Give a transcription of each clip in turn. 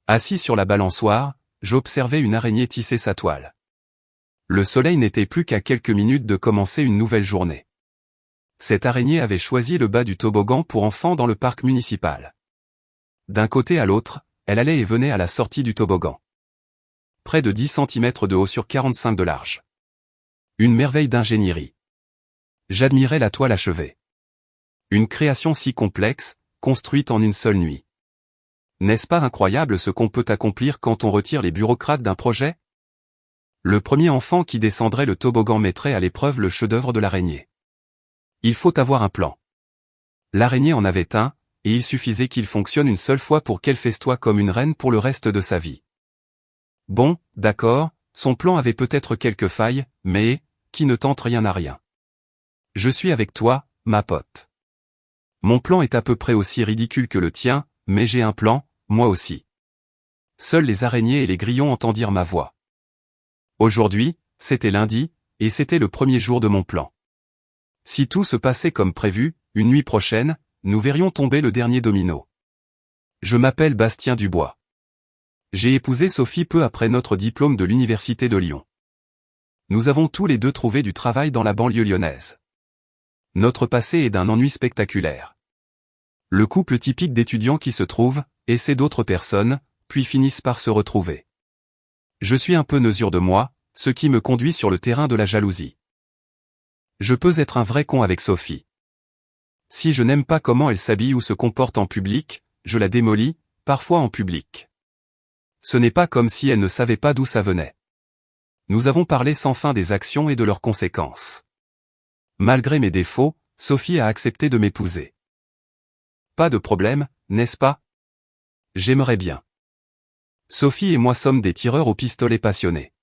Assis sur la balançoire, j'observais une araignée tisser sa toile. Le soleil n'était plus qu'à quelques minutes de commencer une nouvelle journée. Cette araignée avait choisi le bas du toboggan pour enfants dans le parc municipal. D'un côté à l'autre, elle allait et venait à la sortie du toboggan. Près de 10 cm de haut sur 45 de large. Une merveille d'ingénierie. J'admirais la toile achevée. Une création si complexe, construite en une seule nuit. N'est-ce pas incroyable ce qu'on peut accomplir quand on retire les bureaucrates d'un projet? Le premier enfant qui descendrait le toboggan mettrait à l'épreuve le chef-d'œuvre de l'araignée. Il faut avoir un plan. L'araignée en avait un, et il suffisait qu'il fonctionne une seule fois pour qu'elle festoie comme une reine pour le reste de sa vie. Bon, d'accord, son plan avait peut-être quelques failles, mais, qui ne tente rien à rien. Je suis avec toi, ma pote. Mon plan est à peu près aussi ridicule que le tien, mais j'ai un plan, moi aussi. Seuls les araignées et les grillons entendirent ma voix. Aujourd'hui, c'était lundi, et c'était le premier jour de mon plan. Si tout se passait comme prévu, une nuit prochaine, nous verrions tomber le dernier domino. Je m'appelle Bastien Dubois. J'ai épousé Sophie peu après notre diplôme de l'Université de Lyon. Nous avons tous les deux trouvé du travail dans la banlieue lyonnaise. Notre passé est d'un ennui spectaculaire. Le couple typique d'étudiants qui se trouvent, essaient d'autres personnes, puis finissent par se retrouver. Je suis un peu mesure de moi, ce qui me conduit sur le terrain de la jalousie. Je peux être un vrai con avec Sophie. Si je n'aime pas comment elle s'habille ou se comporte en public, je la démolis, parfois en public. Ce n'est pas comme si elle ne savait pas d'où ça venait. Nous avons parlé sans fin des actions et de leurs conséquences. Malgré mes défauts, Sophie a accepté de m'épouser. Pas de problème, n'est-ce pas? J'aimerais bien. Sophie et moi sommes des tireurs au pistolet passionnés.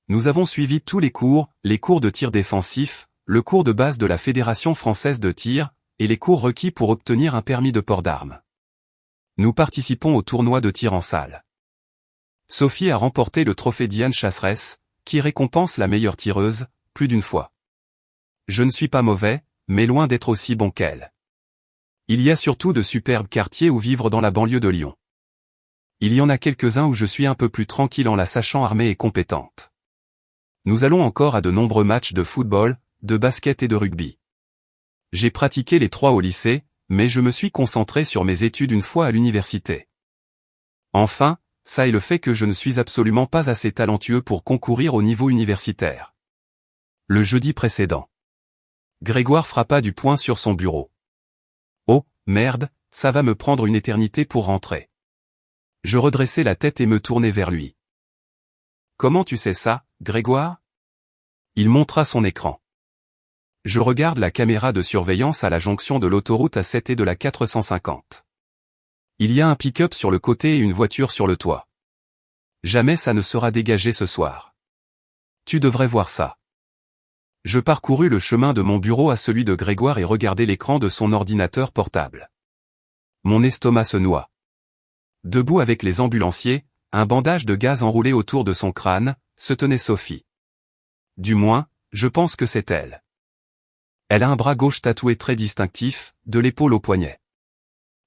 Nous avons suivi tous les cours de tir défensif, le cours de base de la Fédération française de tir, et les cours requis pour obtenir un permis de port d'armes. Nous participons au tournoi de tir en salle. Sophie a remporté le trophée Diane Chasseresse, qui récompense la meilleure tireuse, plus d'une fois. Je ne suis pas mauvais, mais loin d'être aussi bon qu'elle. Il y a surtout de superbes quartiers où vivre dans la banlieue de Lyon. Il y en a quelques-uns où je suis un peu plus tranquille en la sachant armée et compétente. Nous allons encore à de nombreux matchs de football, de basket et de rugby. J'ai pratiqué les trois au lycée, mais je me suis concentré sur mes études une fois à l'université. Enfin, ça est le fait que je ne suis absolument pas assez talentueux pour concourir au niveau universitaire. Le jeudi précédent. Grégoire frappa du poing sur son bureau. Oh, merde, ça va me prendre une éternité pour rentrer. Je redressai la tête et me tournai vers lui. Comment tu sais ça, Grégoire? Il montra son écran. Je regarde la caméra de surveillance à la jonction de l'autoroute A7 et de la 450. Il y a un pick-up sur le côté et une voiture sur le toit. Jamais ça ne sera dégagé ce soir. Tu devrais voir ça. Je parcourus le chemin de mon bureau à celui de Grégoire et regardai l'écran de son ordinateur portable. Mon estomac se noie. Debout avec les ambulanciers, un bandage de gaz enroulé autour de son crâne, se tenait Sophie. Du moins, je pense que c'est elle. Elle a un bras gauche tatoué très distinctif, de l'épaule au poignet.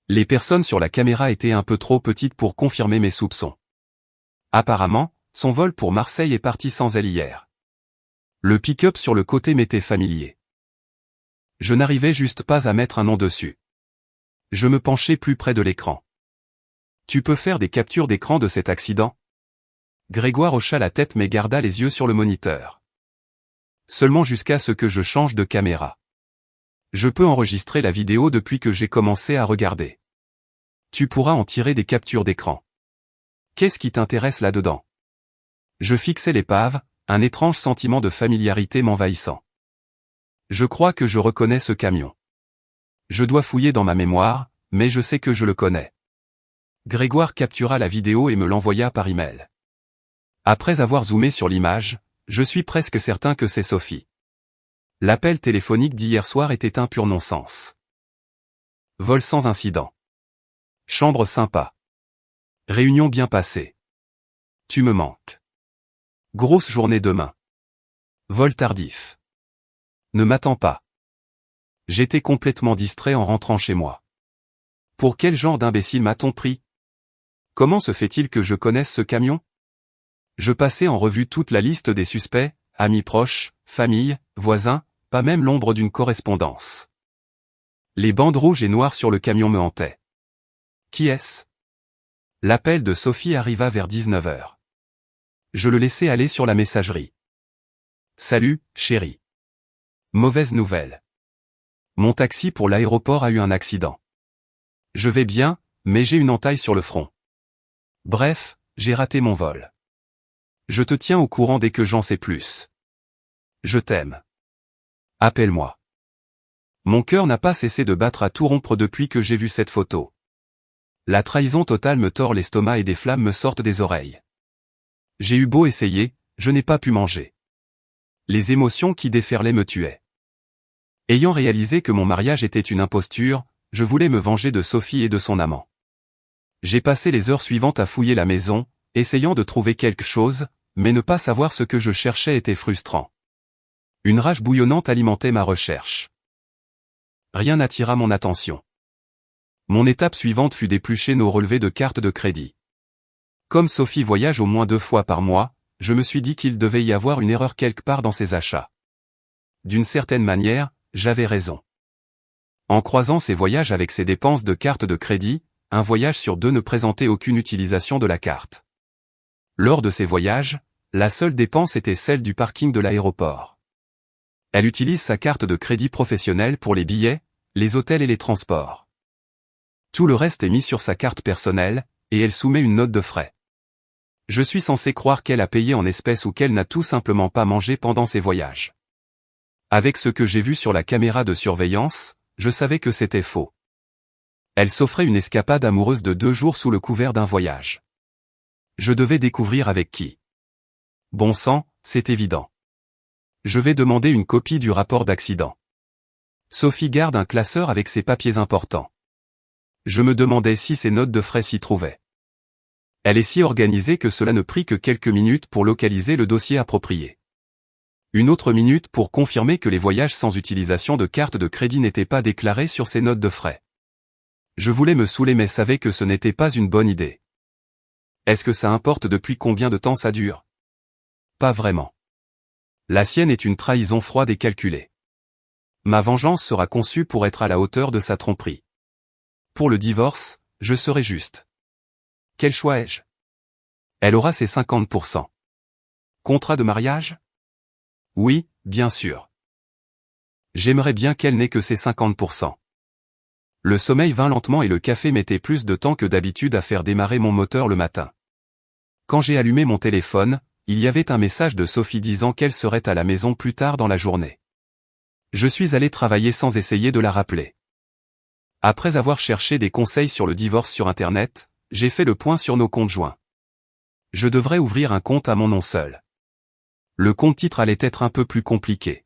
Les personnes sur la caméra étaient un peu trop petites pour confirmer mes soupçons. Apparemment, son vol pour Marseille est parti sans elle hier. Le pick-up sur le côté m'était familier. Je n'arrivais juste pas à mettre un nom dessus. Je me penchai plus près de l'écran. Tu peux faire des captures d'écran de cet accident? Grégoire hocha la tête mais garda les yeux sur le moniteur. Seulement jusqu'à ce que je change de caméra. Je peux enregistrer la vidéo depuis que j'ai commencé à regarder. Tu pourras en tirer des captures d'écran. Qu'est-ce qui t'intéresse là-dedans? Je fixais l'épave, un étrange sentiment de familiarité m'envahissant. Je crois que je reconnais ce camion. Je dois fouiller dans ma mémoire, mais je sais que je le connais. Grégoire captura la vidéo et me l'envoya par email. Après avoir zoomé sur l'image, je suis presque certain que c'est Sophie. L'appel téléphonique d'hier soir était un pur non-sens. Vol sans incident. Chambre sympa. Réunion bien passée. Tu me manques. Grosse journée demain. Vol tardif. Ne m'attends pas. J'étais complètement distrait en rentrant chez moi. Pour quel genre d'imbécile m'a-t-on pris? Comment se fait-il que je connaisse ce camion? Je passais en revue toute la liste des suspects, amis proches, famille, voisins, pas même l'ombre d'une correspondance. Les bandes rouges et noires sur le camion me hantaient. Qui est-ce? L'appel de Sophie arriva vers 19h. Je le laissai aller sur la messagerie. Salut, chérie. Mauvaise nouvelle. Mon taxi pour l'aéroport a eu un accident. Je vais bien, mais j'ai une entaille sur le front. Bref, j'ai raté mon vol. Je te tiens au courant dès que j'en sais plus. Je t'aime. Appelle-moi. Mon cœur n'a pas cessé de battre à tout rompre depuis que j'ai vu cette photo. La trahison totale me tord l'estomac et des flammes me sortent des oreilles. J'ai eu beau essayer, je n'ai pas pu manger. Les émotions qui déferlaient me tuaient. Ayant réalisé que mon mariage était une imposture, je voulais me venger de Sophie et de son amant. J'ai passé les heures suivantes à fouiller la maison, essayant de trouver quelque chose, mais ne pas savoir ce que je cherchais était frustrant. Une rage bouillonnante alimentait ma recherche. Rien n'attira mon attention. Mon étape suivante fut d'éplucher nos relevés de cartes de crédit. Comme Sophie voyage au moins 2 fois par mois, je me suis dit qu'il devait y avoir une erreur quelque part dans ses achats. D'une certaine manière, j'avais raison. En croisant ses voyages avec ses dépenses de carte de crédit, un voyage sur 2 ne présentait aucune utilisation de la carte. Lors de ces voyages, la seule dépense était celle du parking de l'aéroport. Elle utilise sa carte de crédit professionnelle pour les billets, les hôtels et les transports. Tout le reste est mis sur sa carte personnelle, et elle soumet une note de frais. Je suis censé croire qu'elle a payé en espèces ou qu'elle n'a tout simplement pas mangé pendant ses voyages. Avec ce que j'ai vu sur la caméra de surveillance, je savais que c'était faux. Elle s'offrait une escapade amoureuse de 2 jours sous le couvert d'un voyage. Je devais découvrir avec qui. Bon sang, c'est évident. Je vais demander une copie du rapport d'accident. Sophie garde un classeur avec ses papiers importants. Je me demandais si ses notes de frais s'y trouvaient. Elle est si organisée que cela ne prit que quelques minutes pour localiser le dossier approprié. Une autre minute pour confirmer que les voyages sans utilisation de carte de crédit n'étaient pas déclarés sur ses notes de frais. Je voulais me saouler mais savais que ce n'était pas une bonne idée. Est-ce que ça importe depuis combien de temps ça dure? Pas vraiment. La sienne est une trahison froide et calculée. Ma vengeance sera conçue pour être à la hauteur de sa tromperie. Pour le divorce, je serai juste. Quel choix ai-je? Elle aura ses 50%. Contrat de mariage? Oui, bien sûr. J'aimerais bien qu'elle n'ait que ses 50%. Le sommeil vint lentement et le café mettait plus de temps que d'habitude à faire démarrer mon moteur le matin. Quand j'ai allumé mon téléphone, il y avait un message de Sophie disant qu'elle serait à la maison plus tard dans la journée. Je suis allé travailler sans essayer de la rappeler. Après avoir cherché des conseils sur le divorce sur Internet, j'ai fait le point sur nos comptes joints. Je devrais ouvrir un compte à mon nom seul. Le compte titre allait être un peu plus compliqué.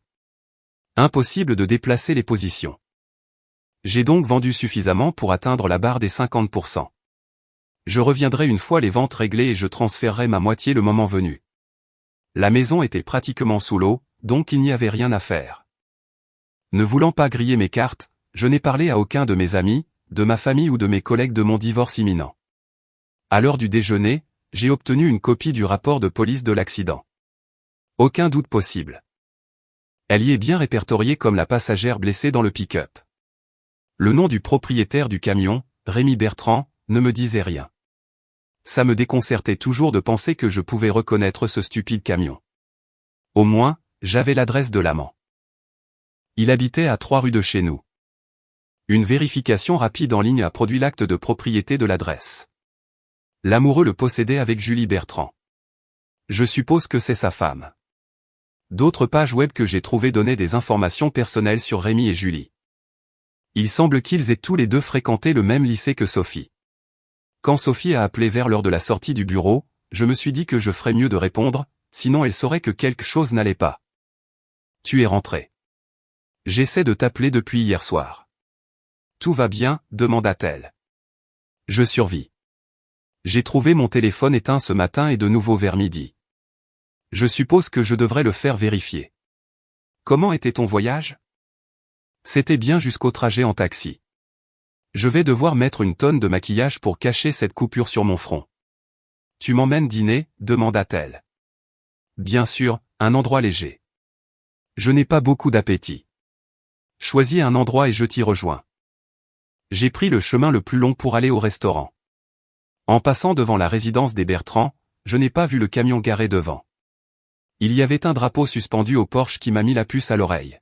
Impossible de déplacer les positions. J'ai donc vendu suffisamment pour atteindre la barre des 50%. Je reviendrai une fois les ventes réglées et je transférerai ma moitié le moment venu. La maison était pratiquement sous l'eau, donc il n'y avait rien à faire. Ne voulant pas griller mes cartes, je n'ai parlé à aucun de mes amis, de ma famille ou de mes collègues de mon divorce imminent. À l'heure du déjeuner, j'ai obtenu une copie du rapport de police de l'accident. Aucun doute possible. Elle y est bien répertoriée comme la passagère blessée dans le pick-up. Le nom du propriétaire du camion, Rémi Bertrand, ne me disait rien. Ça me déconcertait toujours de penser que je pouvais reconnaître ce stupide camion. Au moins, j'avais l'adresse de l'amant. Il habitait à 3 rues de chez nous. Une vérification rapide en ligne a produit l'acte de propriété de l'adresse. L'amoureux le possédait avec Julie Bertrand. Je suppose que c'est sa femme. D'autres pages web que j'ai trouvées donnaient des informations personnelles sur Rémi et Julie. Il semble qu'ils aient tous les deux fréquenté le même lycée que Sophie. Quand Sophie a appelé vers l'heure de la sortie du bureau, je me suis dit que je ferais mieux de répondre, sinon elle saurait que quelque chose n'allait pas. Tu es rentré. J'essaie de t'appeler depuis hier soir. Tout va bien, demanda-t-elle. Je survis. J'ai trouvé mon téléphone éteint ce matin et de nouveau vers midi. Je suppose que je devrais le faire vérifier. Comment était ton voyage? C'était bien jusqu'au trajet en taxi. Je vais devoir mettre une tonne de maquillage pour cacher cette coupure sur mon front. Tu m'emmènes dîner, demanda-t-elle. Bien sûr, un endroit léger. Je n'ai pas beaucoup d'appétit. Choisis un endroit et je t'y rejoins. J'ai pris le chemin le plus long pour aller au restaurant. En passant devant la résidence des Bertrand, je n'ai pas vu le camion garé devant. Il y avait un drapeau suspendu au porche qui m'a mis la puce à l'oreille.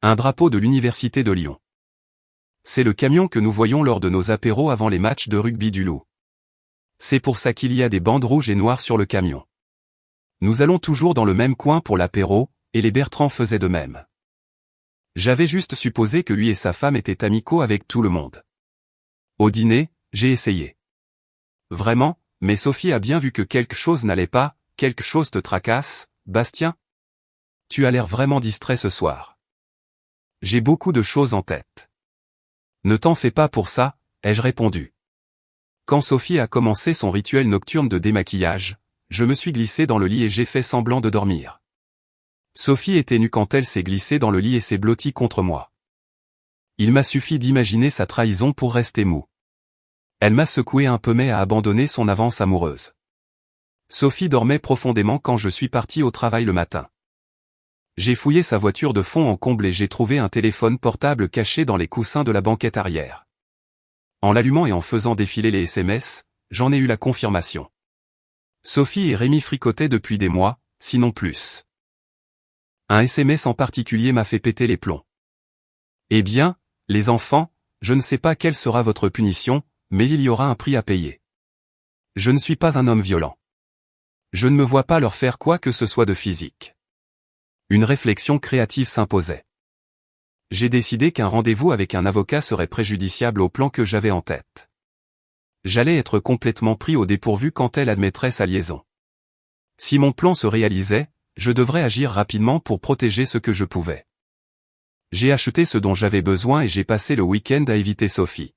Un drapeau de l'Université de Lyon. C'est le camion que nous voyons lors de nos apéros avant les matchs de rugby du Loup. C'est pour ça qu'il y a des bandes rouges et noires sur le camion. Nous allons toujours dans le même coin pour l'apéro, et les Bertrand faisaient de même. J'avais juste supposé que lui et sa femme étaient amicaux avec tout le monde. Au dîner, j'ai essayé. Vraiment, mais Sophie a bien vu que quelque chose n'allait pas. Quelque chose te tracasse, Bastien? Tu as l'air vraiment distrait ce soir. J'ai beaucoup de choses en tête. Ne t'en fais pas pour ça, ai-je répondu. Quand Sophie a commencé son rituel nocturne de démaquillage, je me suis glissé dans le lit et j'ai fait semblant de dormir. Sophie était nue quand elle s'est glissée dans le lit et s'est blottie contre moi. Il m'a suffi d'imaginer sa trahison pour rester mou. Elle m'a secoué un peu mais a abandonné son avance amoureuse. Sophie dormait profondément quand je suis parti au travail le matin. J'ai fouillé sa voiture de fond en comble et j'ai trouvé un téléphone portable caché dans les coussins de la banquette arrière. En l'allumant et en faisant défiler les SMS, j'en ai eu la confirmation. Sophie et Rémi fricotaient depuis des mois, sinon plus. Un SMS en particulier m'a fait péter les plombs. Eh bien, les enfants, je ne sais pas quelle sera votre punition, mais il y aura un prix à payer. Je ne suis pas un homme violent. Je ne me vois pas leur faire quoi que ce soit de physique. Une réflexion créative s'imposait. J'ai décidé qu'un rendez-vous avec un avocat serait préjudiciable au plan que j'avais en tête. J'allais être complètement pris au dépourvu quand elle admettrait sa liaison. Si mon plan se réalisait, je devrais agir rapidement pour protéger ce que je pouvais. J'ai acheté ce dont j'avais besoin et j'ai passé le week-end à éviter Sophie.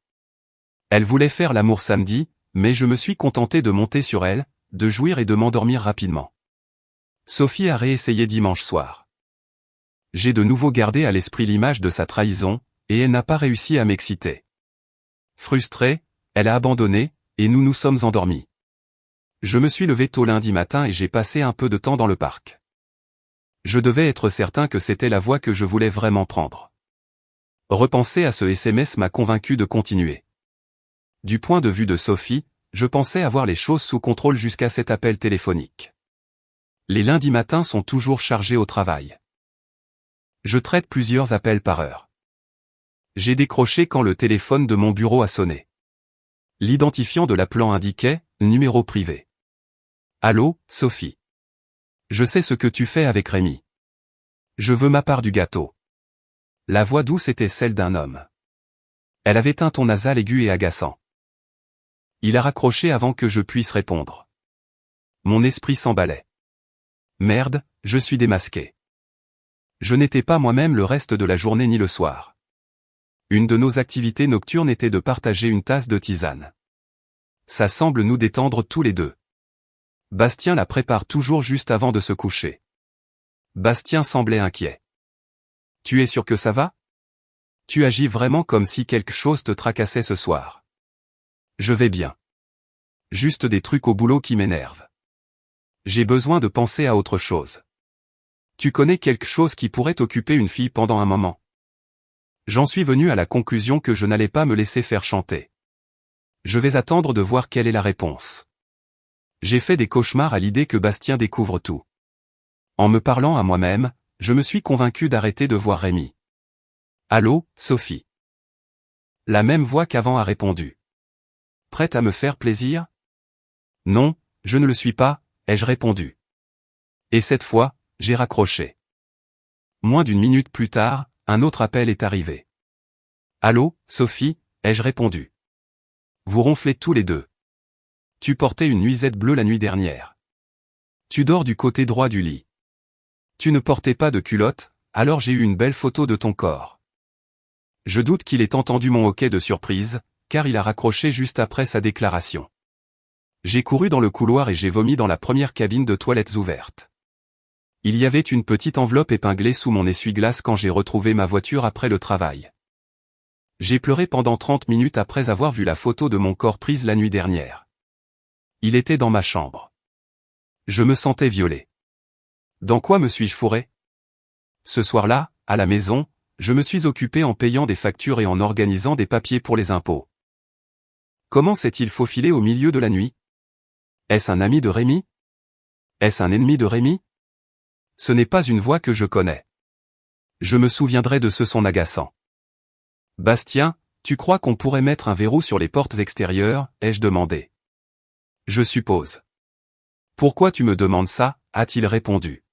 Elle voulait faire l'amour samedi, mais je me suis contenté de monter sur elle, de jouir et de m'endormir rapidement. Sophie a réessayé dimanche soir. J'ai de nouveau gardé à l'esprit l'image de sa trahison, et elle n'a pas réussi à m'exciter. Frustrée, elle a abandonné, et nous nous sommes endormis. Je me suis levé tôt lundi matin et j'ai passé un peu de temps dans le parc. Je devais être certain que c'était la voie que je voulais vraiment prendre. Repenser à ce SMS m'a convaincu de continuer. Du point de vue de Sophie, je pensais avoir les choses sous contrôle jusqu'à cet appel téléphonique. Les lundis matins sont toujours chargés au travail. Je traite plusieurs appels par heure. J'ai décroché quand le téléphone de mon bureau a sonné. L'identifiant de l'appelant indiquait « numéro privé ». Allô, Sophie. Je sais ce que tu fais avec Rémi. Je veux ma part du gâteau. La voix douce était celle d'un homme. Elle avait un ton nasal aigu et agaçant. Il a raccroché avant que je puisse répondre. Mon esprit s'emballait. Merde, je suis démasqué. Je n'étais pas moi-même le reste de la journée ni le soir. Une de nos activités nocturnes était de partager une tasse de tisane. Ça semble nous détendre tous les deux. Bastien la prépare toujours juste avant de se coucher. Bastien semblait inquiet. Tu es sûr que ça va? Tu agis vraiment comme si quelque chose te tracassait ce soir. Je vais bien. Juste des trucs au boulot qui m'énervent. J'ai besoin de penser à autre chose. Tu connais quelque chose qui pourrait occuper une fille pendant un moment? J'en suis venu à la conclusion que je n'allais pas me laisser faire chanter. Je vais attendre de voir quelle est la réponse. J'ai fait des cauchemars à l'idée que Bastien découvre tout. En me parlant à moi-même, je me suis convaincu d'arrêter de voir Rémi. Allô, Sophie. La même voix qu'avant a répondu. Prête à me faire plaisir? Non, je ne le suis pas, ai-je répondu. Et cette fois, j'ai raccroché. Moins d'une minute plus tard, un autre appel est arrivé. Allô, Sophie, ai-je répondu. Vous ronflez tous les deux. Tu portais une nuisette bleue la nuit dernière. Tu dors du côté droit du lit. Tu ne portais pas de culotte, alors j'ai eu une belle photo de ton corps. Je doute qu'il ait entendu mon hoquet de surprise, car il a raccroché juste après sa déclaration. J'ai couru dans le couloir et j'ai vomi dans la première cabine de toilettes ouverte. Il y avait une petite enveloppe épinglée sous mon essuie-glace quand j'ai retrouvé ma voiture après le travail. J'ai pleuré pendant 30 minutes après avoir vu la photo de mon corps prise la nuit dernière. Il était dans ma chambre. Je me sentais violé. Dans quoi me suis-je fourré? Ce soir-là, à la maison, je me suis occupé en payant des factures et en organisant des papiers pour les impôts. Comment s'est-il faufilé au milieu de la nuit? Est-ce un ami de Rémi? Est-ce un ennemi de Rémi? Ce n'est pas une voix que je connais. Je me souviendrai de ce son agaçant. Bastien, tu crois qu'on pourrait mettre un verrou sur les portes extérieures, ai-je demandé. Je suppose. Pourquoi tu me demandes ça, a-t-il répondu.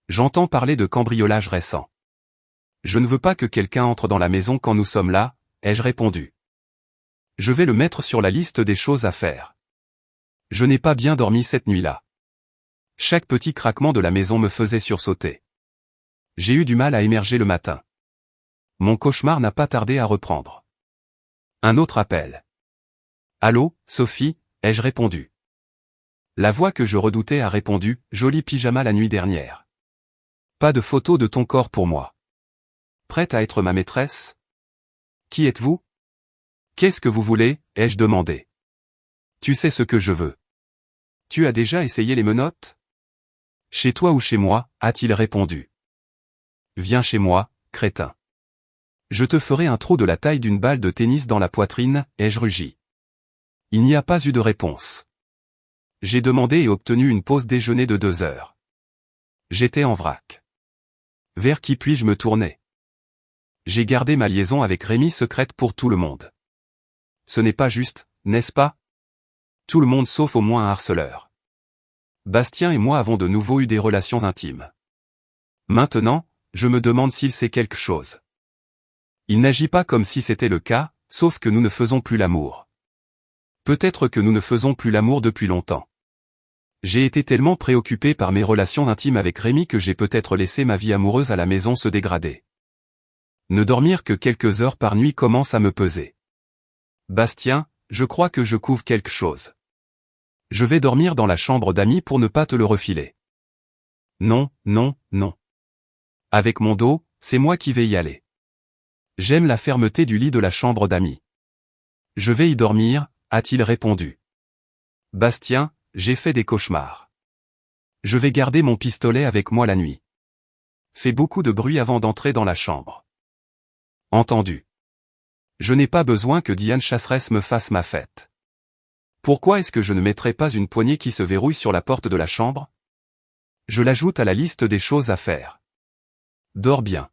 J'entends parler de cambriolage récent. Je ne veux pas que quelqu'un entre dans la maison quand nous sommes là, ai-je répondu. Je vais le mettre sur la liste des choses à faire. Je n'ai pas bien dormi cette nuit-là. Chaque petit craquement de la maison me faisait sursauter. J'ai eu du mal à émerger le matin. Mon cauchemar n'a pas tardé à reprendre. Un autre appel. Allô, Sophie, ai-je répondu. La voix que je redoutais a répondu, joli pyjama la nuit dernière. Pas de photo de ton corps pour moi. Prête à être ma maîtresse? Qui êtes-vous? Qu'est-ce que vous voulez, ai-je demandé. Tu sais ce que je veux. Tu as déjà essayé les menottes? Chez toi ou chez moi, a-t-il répondu. Viens chez moi, crétin. Je te ferai un trou de la taille d'une balle de tennis dans la poitrine, ai-je rugi. Il n'y a pas eu de réponse. J'ai demandé et obtenu une pause déjeuner de 2 heures. J'étais en vrac. Vers qui puis-je me tourner? J'ai gardé ma liaison avec Rémi secrète pour tout le monde. Ce n'est pas juste, n'est-ce pas? Tout le monde sauf au moins un harceleur. Bastien et moi avons de nouveau eu des relations intimes. Maintenant, je me demande s'il sait quelque chose. Il n'agit pas comme si c'était le cas, sauf que nous ne faisons plus l'amour. Peut-être que nous ne faisons plus l'amour depuis longtemps. J'ai été tellement préoccupé par mes relations intimes avec Rémi que j'ai peut-être laissé ma vie amoureuse à la maison se dégrader. Ne dormir que quelques heures par nuit commence à me peser. Bastien, je crois que je couvre quelque chose. Je vais dormir dans la chambre d'amis pour ne pas te le refiler. Non, non, non. Avec mon dos, c'est moi qui vais y aller. J'aime la fermeté du lit de la chambre d'amis. Je vais y dormir, a-t-il répondu. Bastien, j'ai fait des cauchemars. Je vais garder mon pistolet avec moi la nuit. Fais beaucoup de bruit avant d'entrer dans la chambre. Entendu. Je n'ai pas besoin que Diane Chasseresse me fasse ma fête. Pourquoi est-ce que je ne mettrais pas une poignée qui se verrouille sur la porte de la chambre? Je l'ajoute à la liste des choses à faire. Dors bien.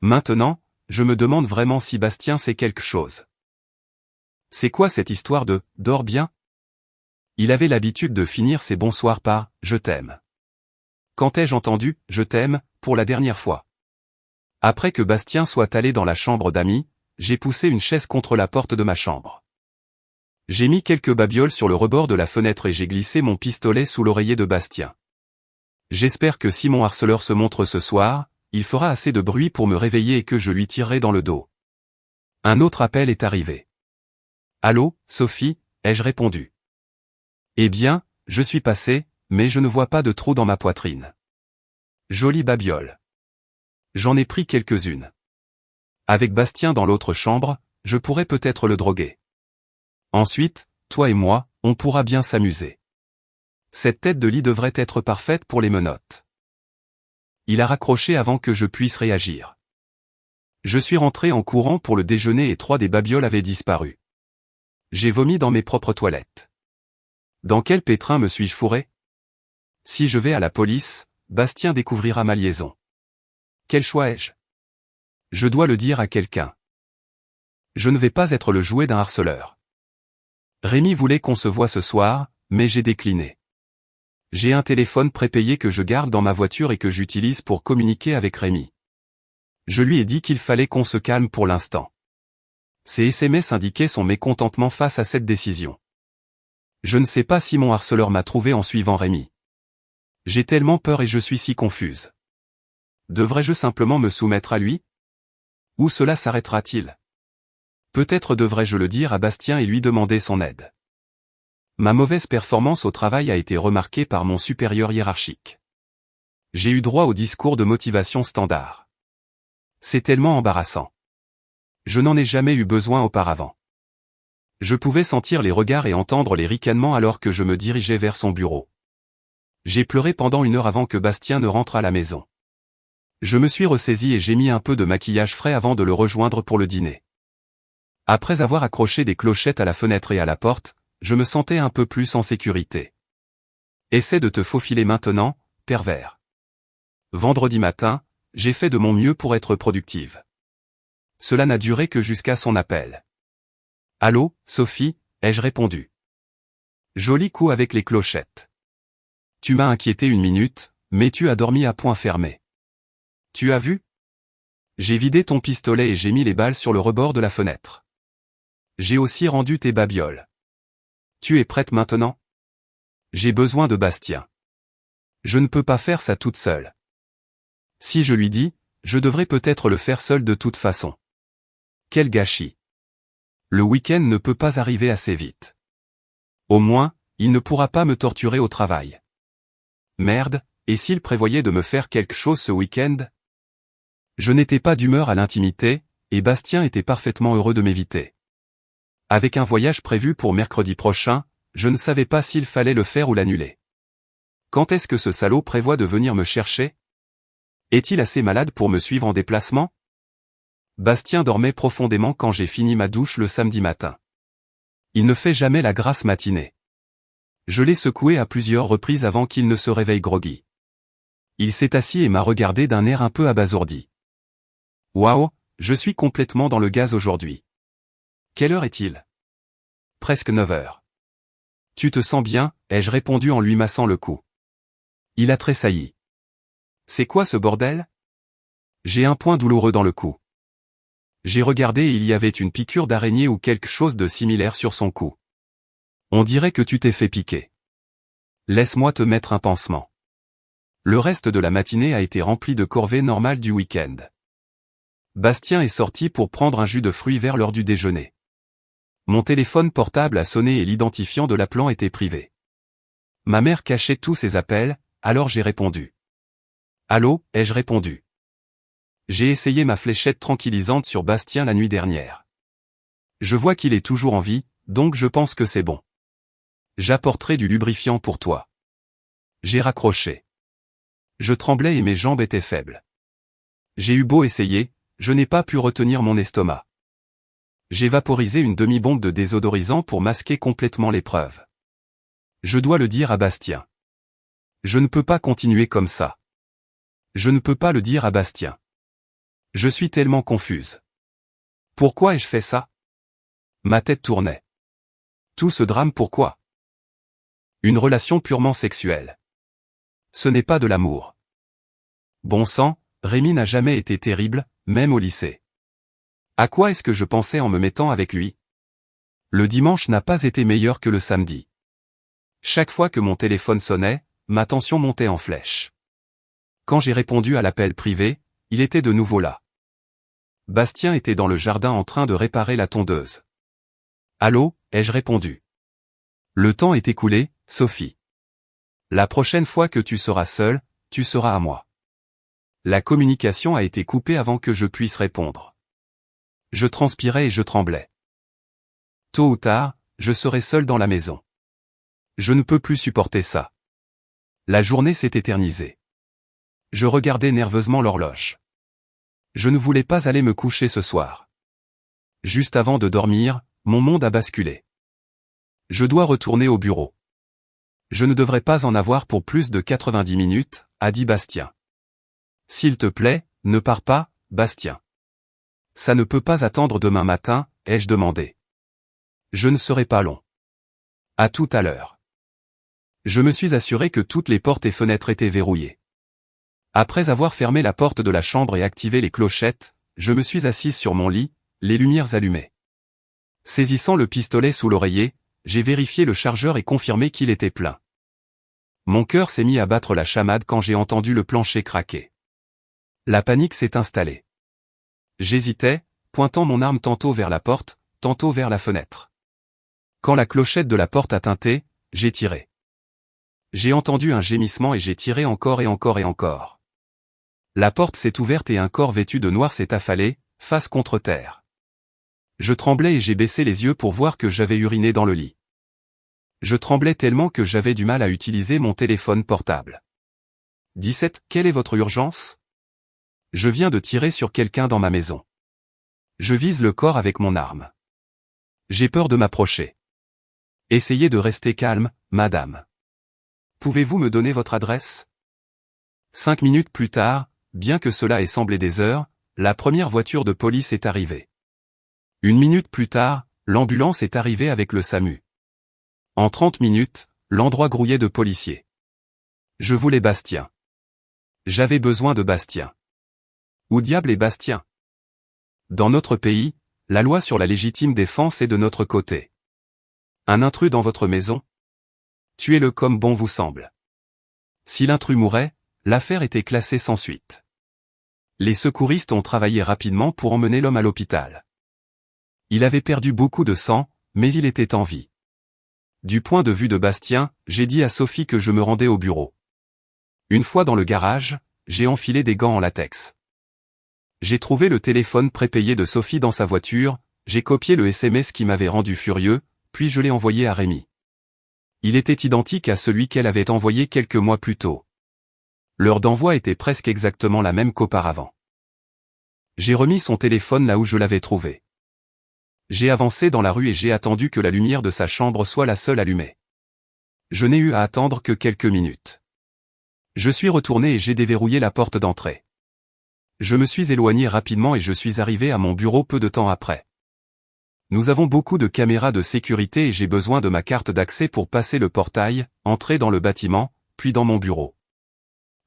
Maintenant, je me demande vraiment si Bastien sait quelque chose. C'est quoi cette histoire de « dors bien » ? Il avait l'habitude de finir ses bonsoirs par « je t'aime ». Quand ai-je entendu « je t'aime » pour la dernière fois? Après que Bastien soit allé dans la chambre d'amis, j'ai poussé une chaise contre la porte de ma chambre. J'ai mis quelques babioles sur le rebord de la fenêtre et j'ai glissé mon pistolet sous l'oreiller de Bastien. J'espère que si mon harceleur se montre ce soir, il fera assez de bruit pour me réveiller et que je lui tirerai dans le dos. Un autre appel est arrivé. Allô, Sophie, ai-je répondu. Eh bien, je suis passé, mais je ne vois pas de trou dans ma poitrine. Jolie babiole. J'en ai pris quelques-unes. Avec Bastien dans l'autre chambre, je pourrais peut-être le droguer. Ensuite, toi et moi, on pourra bien s'amuser. Cette tête de lit devrait être parfaite pour les menottes. Il a raccroché avant que je puisse réagir. Je suis rentré en courant pour le déjeuner et 3 des babioles avaient disparu. J'ai vomi dans mes propres toilettes. Dans quel pétrin me suis-je fourré? Si je vais à la police, Bastien découvrira ma liaison. Quel choix ai-je? Je dois le dire à quelqu'un. Je ne vais pas être le jouet d'un harceleur. Rémi voulait qu'on se voie ce soir, mais j'ai décliné. J'ai un téléphone prépayé que je garde dans ma voiture et que j'utilise pour communiquer avec Rémi. Je lui ai dit qu'il fallait qu'on se calme pour l'instant. Ses SMS indiquaient son mécontentement face à cette décision. Je ne sais pas si mon harceleur m'a trouvé en suivant Rémi. J'ai tellement peur et je suis si confuse. Devrais-je simplement me soumettre à lui? Où cela s'arrêtera-t-il? Peut-être devrais-je le dire à Bastien et lui demander son aide. Ma mauvaise performance au travail a été remarquée par mon supérieur hiérarchique. J'ai eu droit au discours de motivation standard. C'est tellement embarrassant. Je n'en ai jamais eu besoin auparavant. Je pouvais sentir les regards et entendre les ricanements alors que je me dirigeais vers son bureau. J'ai pleuré pendant 1 heure avant que Bastien ne rentre à la maison. Je me suis ressaisi et j'ai mis un peu de maquillage frais avant de le rejoindre pour le dîner. Après avoir accroché des clochettes à la fenêtre et à la porte, je me sentais un peu plus en sécurité. Essaie de te faufiler maintenant, pervers. Vendredi matin, j'ai fait de mon mieux pour être productive. Cela n'a duré que jusqu'à son appel. « Allô, Sophie ?» ai-je répondu. Joli coup avec les clochettes. Tu m'as inquiété 1 minute, mais tu as dormi à poing fermé. Tu as vu? J'ai vidé ton pistolet et j'ai mis les balles sur le rebord de la fenêtre. J'ai aussi rendu tes babioles. Tu es prête maintenant? J'ai besoin de Bastien. Je ne peux pas faire ça toute seule. Si je lui dis, je devrais peut-être le faire seul de toute façon. Quel gâchis. Le week-end ne peut pas arriver assez vite. Au moins, il ne pourra pas me torturer au travail. Merde, et s'il prévoyait de me faire quelque chose ce week-end? Je n'étais pas d'humeur à l'intimité, et Bastien était parfaitement heureux de m'éviter. Avec un voyage prévu pour mercredi prochain, je ne savais pas s'il fallait le faire ou l'annuler. Quand est-ce que ce salaud prévoit de venir me chercher? Est-il assez malade pour me suivre en déplacement? Bastien dormait profondément quand j'ai fini ma douche le samedi matin. Il ne fait jamais la grasse matinée. Je l'ai secoué à plusieurs reprises avant qu'il ne se réveille groggy. Il s'est assis et m'a regardé d'un air un peu abasourdi. Waouh, je suis complètement dans le gaz aujourd'hui. Quelle heure est-il? Presque 9 heures. Tu te sens bien, ai-je répondu en lui massant le cou. Il a tressailli. C'est quoi ce bordel? J'ai un point douloureux dans le cou. J'ai regardé et il y avait une piqûre d'araignée ou quelque chose de similaire sur son cou. On dirait que tu t'es fait piquer. Laisse-moi te mettre un pansement. Le reste de la matinée a été rempli de corvées normales du week-end. Bastien est sorti pour prendre un jus de fruits vers l'heure du déjeuner. Mon téléphone portable a sonné et l'identifiant de l'appelant était privé. Ma mère cachait tous ses appels, alors j'ai répondu. Allô, ai-je répondu. J'ai essayé ma fléchette tranquillisante sur Bastien la nuit dernière. Je vois qu'il est toujours en vie, donc je pense que c'est bon. J'apporterai du lubrifiant pour toi. J'ai raccroché. Je tremblais et mes jambes étaient faibles. J'ai eu beau essayer, je n'ai pas pu retenir mon estomac. J'ai vaporisé une demi-bombe de désodorisant pour masquer complètement l'épreuve. Je dois le dire à Bastien. Je ne peux pas continuer comme ça. Je ne peux pas le dire à Bastien. Je suis tellement confuse. Pourquoi ai-je fait ça? Ma tête tournait. Tout ce drame pourquoi? Une relation purement sexuelle. Ce n'est pas de l'amour. Bon sang, Rémi n'a jamais été terrible, même au lycée. À quoi est-ce que je pensais en me mettant avec lui? Le dimanche n'a pas été meilleur que le samedi. Chaque fois que mon téléphone sonnait, ma tension montait en flèche. Quand j'ai répondu à l'appel privé, il était de nouveau là. Bastien était dans le jardin en train de réparer la tondeuse. Allô, ai-je répondu. Le temps est écoulé, Sophie. La prochaine fois que tu seras seule, tu seras à moi. La communication a été coupée avant que je puisse répondre. Je transpirais et je tremblais. Tôt ou tard, je serai seul dans la maison. Je ne peux plus supporter ça. La journée s'est éternisée. Je regardais nerveusement l'horloge. Je ne voulais pas aller me coucher ce soir. Juste avant de dormir, mon monde a basculé. Je dois retourner au bureau. Je ne devrais pas en avoir pour plus de 90 minutes, a dit Bastien. S'il te plaît, ne pars pas, Bastien. Ça ne peut pas attendre demain matin, ai-je demandé. Je ne serai pas long. À tout à l'heure. Je me suis assuré que toutes les portes et fenêtres étaient verrouillées. Après avoir fermé la porte de la chambre et activé les clochettes, je me suis assise sur mon lit, les lumières allumées. Saisissant le pistolet sous l'oreiller, j'ai vérifié le chargeur et confirmé qu'il était plein. Mon cœur s'est mis à battre la chamade quand j'ai entendu le plancher craquer. La panique s'est installée. J'hésitais, pointant mon arme tantôt vers la porte, tantôt vers la fenêtre. Quand la clochette de la porte a tinté, j'ai tiré. J'ai entendu un gémissement et j'ai tiré encore et encore et encore. La porte s'est ouverte et un corps vêtu de noir s'est affalé, face contre terre. Je tremblais et j'ai baissé les yeux pour voir que j'avais uriné dans le lit. Je tremblais tellement que j'avais du mal à utiliser mon téléphone portable. 17. Quelle est votre urgence? Je viens de tirer sur quelqu'un dans ma maison. Je vise le corps avec mon arme. J'ai peur de m'approcher. Essayez de rester calme, madame. Pouvez-vous me donner votre adresse? 5 minutes plus tard, bien que cela ait semblé des heures, la première voiture de police est arrivée. 1 minute plus tard, l'ambulance est arrivée avec le SAMU. En 30 minutes, l'endroit grouillait de policiers. Je voulais Bastien. J'avais besoin de Bastien. Où diable est Bastien? Dans notre pays, la loi sur la légitime défense est de notre côté. Un intrus dans votre maison? Tuez-le comme bon vous semble. Si l'intrus mourait, l'affaire était classée sans suite. Les secouristes ont travaillé rapidement pour emmener l'homme à l'hôpital. Il avait perdu beaucoup de sang, mais il était en vie. Du point de vue de Bastien, j'ai dit à Sophie que je me rendais au bureau. Une fois dans le garage, j'ai enfilé des gants en latex. J'ai trouvé le téléphone prépayé de Sophie dans sa voiture, j'ai copié le SMS qui m'avait rendu furieux, puis je l'ai envoyé à Rémi. Il était identique à celui qu'elle avait envoyé quelques mois plus tôt. L'heure d'envoi était presque exactement la même qu'auparavant. J'ai remis son téléphone là où je l'avais trouvé. J'ai avancé dans la rue et j'ai attendu que la lumière de sa chambre soit la seule allumée. Je n'ai eu à attendre que quelques minutes. Je suis retourné et j'ai déverrouillé la porte d'entrée. Je me suis éloigné rapidement et je suis arrivé à mon bureau peu de temps après. Nous avons beaucoup de caméras de sécurité et j'ai besoin de ma carte d'accès pour passer le portail, entrer dans le bâtiment, puis dans mon bureau.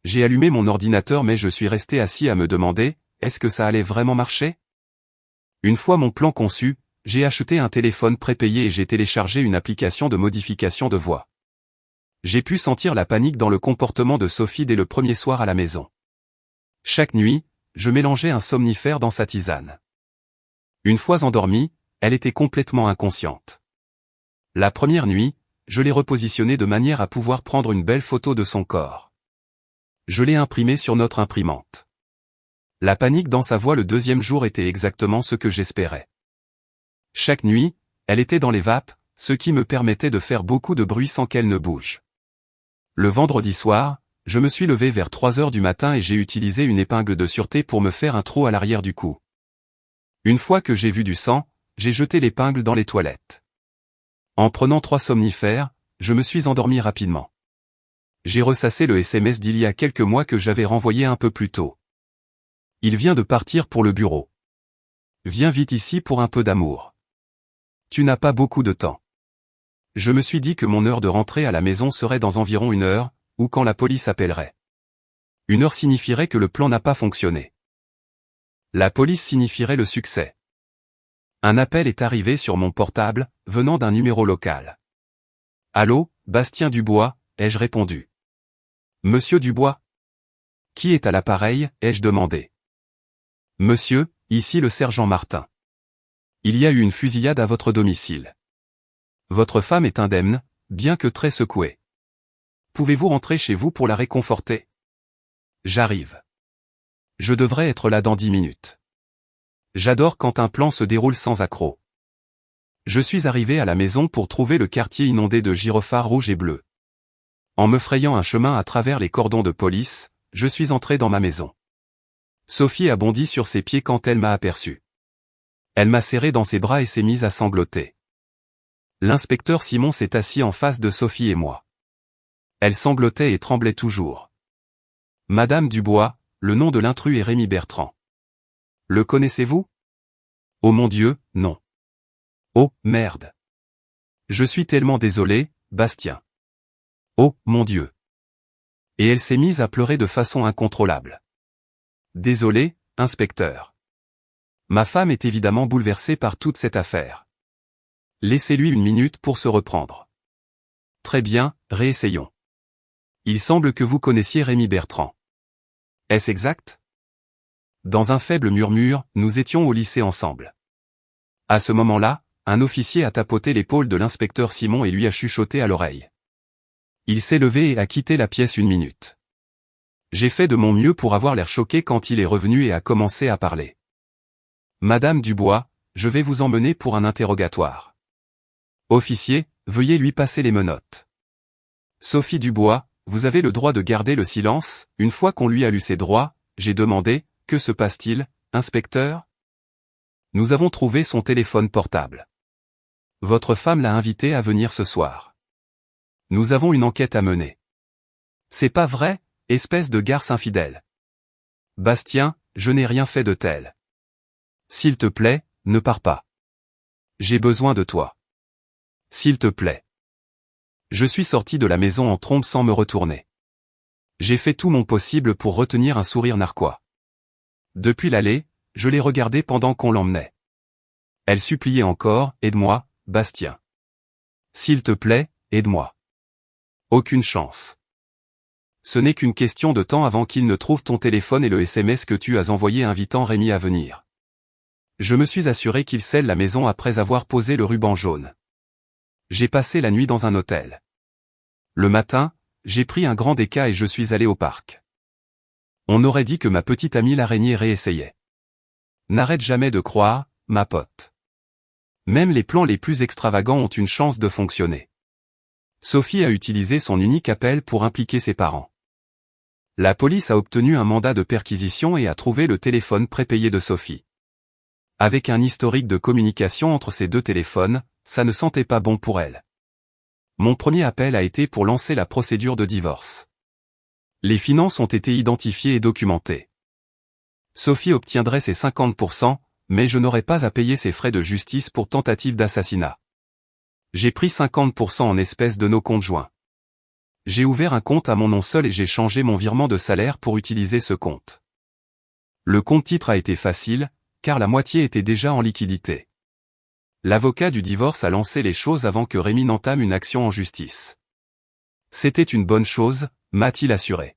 J'ai allumé mon ordinateur mais je suis resté assis à me demander, est-ce que ça allait vraiment marcher? Une fois mon plan conçu, j'ai acheté un téléphone prépayé et j'ai téléchargé une application de modification de voix. J'ai pu sentir la panique dans le comportement de Sophie dès le premier soir à la maison. Chaque nuit, je mélangeais un somnifère dans sa tisane. Une fois endormie, elle était complètement inconsciente. La première nuit, je l'ai repositionnée de manière à pouvoir prendre une belle photo de son corps. Je l'ai imprimée sur notre imprimante. La panique dans sa voix le deuxième jour était exactement ce que j'espérais. Chaque nuit, elle était dans les vapes, ce qui me permettait de faire beaucoup de bruit sans qu'elle ne bouge. Le vendredi soir, je me suis levé vers 3 heures du matin et j'ai utilisé une épingle de sûreté pour me faire un trou à l'arrière du cou. Une fois que j'ai vu du sang, j'ai jeté l'épingle dans les toilettes. En prenant 3 somnifères, je me suis endormi rapidement. J'ai ressassé le SMS d'il y a quelques mois que j'avais renvoyé un peu plus tôt. Il vient de partir pour le bureau. Viens vite ici pour un peu d'amour. Tu n'as pas beaucoup de temps. Je me suis dit que mon heure de rentrée à la maison serait dans environ 1 heure, ou quand la police appellerait. 1 heure signifierait que le plan n'a pas fonctionné. La police signifierait le succès. Un appel est arrivé sur mon portable, venant d'un numéro local. Allô, Bastien Dubois, ai-je répondu. Monsieur Dubois? Qui est à l'appareil, ai-je demandé. Monsieur, ici le sergent Martin. Il y a eu une fusillade à votre domicile. Votre femme est indemne, bien que très secouée. Pouvez-vous rentrer chez vous pour la réconforter? J'arrive. Je devrais être là dans 10 minutes. J'adore quand un plan se déroule sans accroc. Je suis arrivé à la maison pour trouver le quartier inondé de gyrophares rouges et bleus. En me frayant un chemin à travers les cordons de police, je suis entré dans ma maison. Sophie a bondi sur ses pieds quand elle m'a aperçu. Elle m'a serré dans ses bras et s'est mise à sangloter. L'inspecteur Simon s'est assis en face de Sophie et moi. Elle sanglotait et tremblait toujours. Madame Dubois, le nom de l'intrus est Rémi Bertrand. Le connaissez-vous? Oh mon Dieu, non. Oh, merde. Je suis tellement désolé, Bastien. Oh, mon Dieu. Et elle s'est mise à pleurer de façon incontrôlable. Désolé, inspecteur. Ma femme est évidemment bouleversée par toute cette affaire. Laissez-lui 1 minute pour se reprendre. Très bien, réessayons. Il semble que vous connaissiez Rémi Bertrand. Est-ce exact? Dans un faible murmure, nous étions au lycée ensemble. À ce moment-là, un officier a tapoté l'épaule de l'inspecteur Simon et lui a chuchoté à l'oreille. Il s'est levé et a quitté la pièce 1 minute. J'ai fait de mon mieux pour avoir l'air choqué quand il est revenu et a commencé à parler. Madame Dubois, je vais vous emmener pour un interrogatoire. Officier, veuillez lui passer les menottes. Sophie Dubois, vous avez le droit de garder le silence. Une fois qu'on lui a lu ses droits, j'ai demandé, que se passe-t-il, inspecteur? Nous avons trouvé son téléphone portable. Votre femme l'a invité à venir ce soir. Nous avons une enquête à mener. C'est pas vrai, espèce de garce infidèle. Bastien, je n'ai rien fait de tel. S'il te plaît, ne pars pas. J'ai besoin de toi. S'il te plaît. Je suis sorti de la maison en trombe sans me retourner. J'ai fait tout mon possible pour retenir un sourire narquois. Depuis l'allée, je l'ai regardée pendant qu'on l'emmenait. Elle suppliait encore, aide-moi, Bastien. S'il te plaît, aide-moi. Aucune chance. Ce n'est qu'une question de temps avant qu'il ne trouve ton téléphone et le SMS que tu as envoyé invitant Rémi à venir. Je me suis assuré qu'il scelle la maison après avoir posé le ruban jaune. J'ai passé la nuit dans un hôtel. Le matin, j'ai pris un grand déca et je suis allé au parc. On aurait dit que ma petite amie l'araignée réessayait. N'arrête jamais de croire, ma pote. Même les plans les plus extravagants ont une chance de fonctionner. Sophie a utilisé son unique appel pour impliquer ses parents. La police a obtenu un mandat de perquisition et a trouvé le téléphone prépayé de Sophie. Avec un historique de communication entre ces deux téléphones, ça ne sentait pas bon pour elle. Mon premier appel a été pour lancer la procédure de divorce. Les finances ont été identifiées et documentées. Sophie obtiendrait ses 50%, mais je n'aurais pas à payer ses frais de justice pour tentative d'assassinat. J'ai pris 50% en espèces de nos comptes joints. J'ai ouvert un compte à mon nom seul et j'ai changé mon virement de salaire pour utiliser ce compte. Le compte titre a été facile, car la moitié était déjà en liquidité. L'avocat du divorce a lancé les choses avant que Rémi n'entame une action en justice. C'était une bonne chose, m'a-t-il assuré.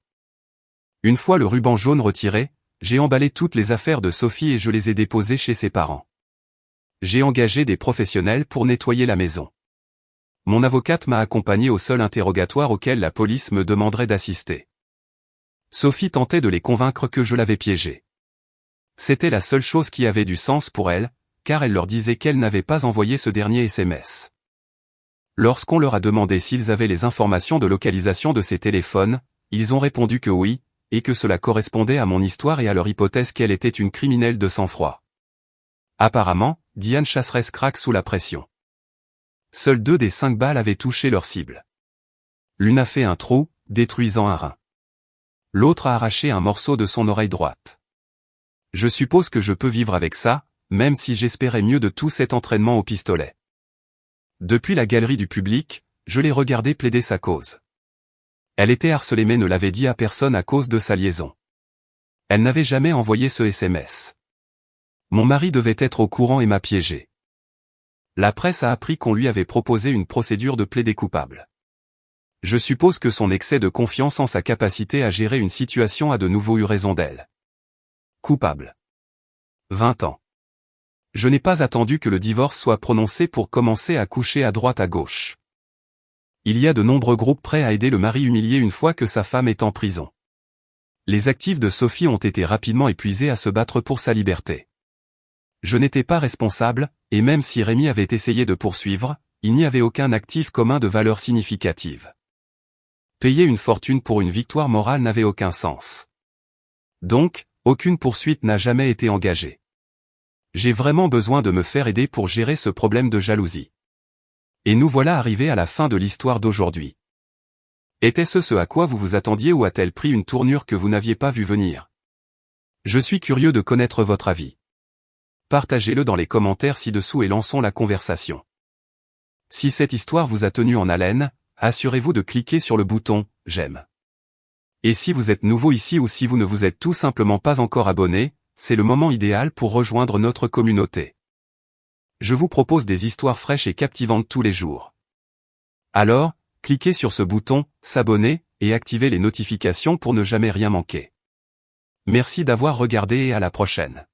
Une fois le ruban jaune retiré, j'ai emballé toutes les affaires de Sophie et je les ai déposées chez ses parents. J'ai engagé des professionnels pour nettoyer la maison. Mon avocate m'a accompagné au seul interrogatoire auquel la police me demanderait d'assister. Sophie tentait de les convaincre que je l'avais piégée. C'était la seule chose qui avait du sens pour elle, car elle leur disait qu'elle n'avait pas envoyé ce dernier SMS. Lorsqu'on leur a demandé s'ils avaient les informations de localisation de ces téléphones, ils ont répondu que oui, et que cela correspondait à mon histoire et à leur hypothèse qu'elle était une criminelle de sang-froid. Apparemment, Diane Chasseresse craque sous la pression. Seules 2 des 5 balles avaient touché leur cible. L'une a fait un trou, détruisant un rein. L'autre a arraché un morceau de son oreille droite. Je suppose que je peux vivre avec ça, même si j'espérais mieux de tout cet entraînement au pistolet. Depuis la galerie du public, je l'ai regardé plaider sa cause. Elle était harcelée mais ne l'avait dit à personne à cause de sa liaison. Elle n'avait jamais envoyé ce SMS. Mon mari devait être au courant et m'a piégé. La presse a appris qu'on lui avait proposé une procédure de plaidé coupable. Je suppose que son excès de confiance en sa capacité à gérer une situation a de nouveau eu raison d'elle. Coupable. 20 ans. Je n'ai pas attendu que le divorce soit prononcé pour commencer à coucher à droite à gauche. Il y a de nombreux groupes prêts à aider le mari humilié une fois que sa femme est en prison. Les actifs de Sophie ont été rapidement épuisés à se battre pour sa liberté. Je n'étais pas responsable, et même si Rémi avait essayé de poursuivre, il n'y avait aucun actif commun de valeur significative. Payer une fortune pour une victoire morale n'avait aucun sens. Donc, aucune poursuite n'a jamais été engagée. J'ai vraiment besoin de me faire aider pour gérer ce problème de jalousie. Et nous voilà arrivés à la fin de l'histoire d'aujourd'hui. Était-ce ce à quoi vous vous attendiez ou a-t-elle pris une tournure que vous n'aviez pas vu venir? Je suis curieux de connaître votre avis. Partagez-le dans les commentaires ci-dessous et lançons la conversation. Si cette histoire vous a tenu en haleine, assurez-vous de cliquer sur le bouton « J'aime ». Et si vous êtes nouveau ici ou si vous ne vous êtes tout simplement pas encore abonné, c'est le moment idéal pour rejoindre notre communauté. Je vous propose des histoires fraîches et captivantes tous les jours. Alors, cliquez sur ce bouton « S'abonner » et activez les notifications pour ne jamais rien manquer. Merci d'avoir regardé et à la prochaine.